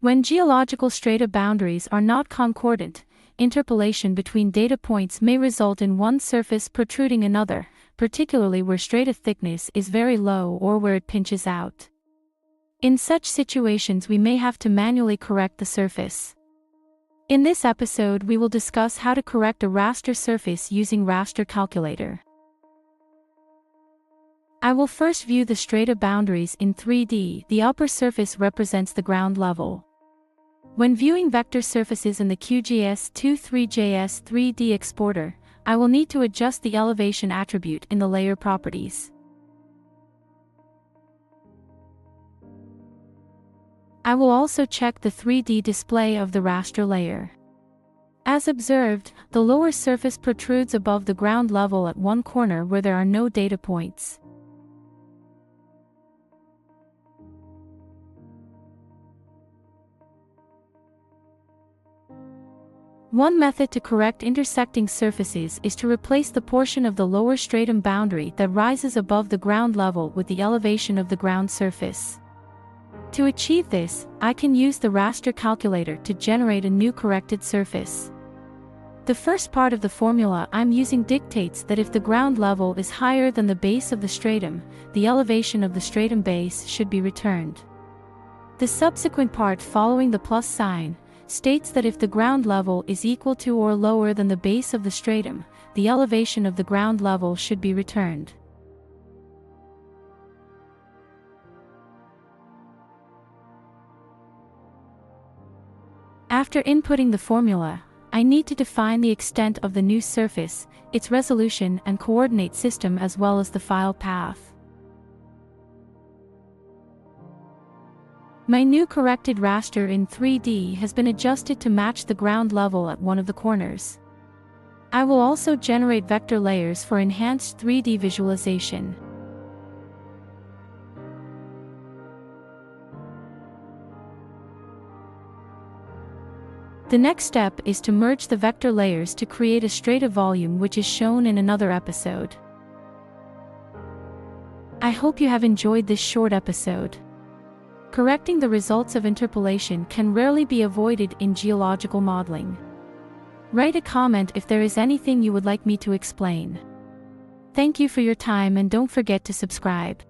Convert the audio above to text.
When geological strata boundaries are not concordant, interpolation between data points may result in one surface protruding another, particularly where strata thickness is very low or where it pinches out. In such situations, we may have to manually correct the surface. In this episode, we will discuss how to correct a raster surface using raster calculator. I will first view the strata boundaries in 3D. The upper surface represents the ground level. When viewing vector surfaces in the QGIS 23JS 3D exporter, I will need to adjust the elevation attribute in the layer properties. I will also check the 3D display of the raster layer. As observed, the lower surface protrudes above the ground level at one corner where there are no data points. One method to correct intersecting surfaces is to replace the portion of the lower stratum boundary that rises above the ground level with the elevation of the ground surface. To achieve this, I can use the raster calculator to generate a new corrected surface. The first part of the formula I'm using dictates that if the ground level is higher than the base of the stratum, the elevation of the stratum base should be returned. The subsequent part following the plus sign states that if the ground level is equal to or lower than the base of the stratum, the elevation of the ground level should be returned. After inputting the formula, I need to define the extent of the new surface, its resolution and coordinate system, as well as the file path. My new corrected raster in 3D has been adjusted to match the ground level at one of the corners. I will also generate vector layers for enhanced 3D visualization. The next step is to merge the vector layers to create a strata volume, which is shown in another episode. I hope you have enjoyed this short episode. Correcting the results of interpolation can rarely be avoided in geological modeling. Write a comment if there is anything you would like me to explain. Thank you for your time and don't forget to subscribe.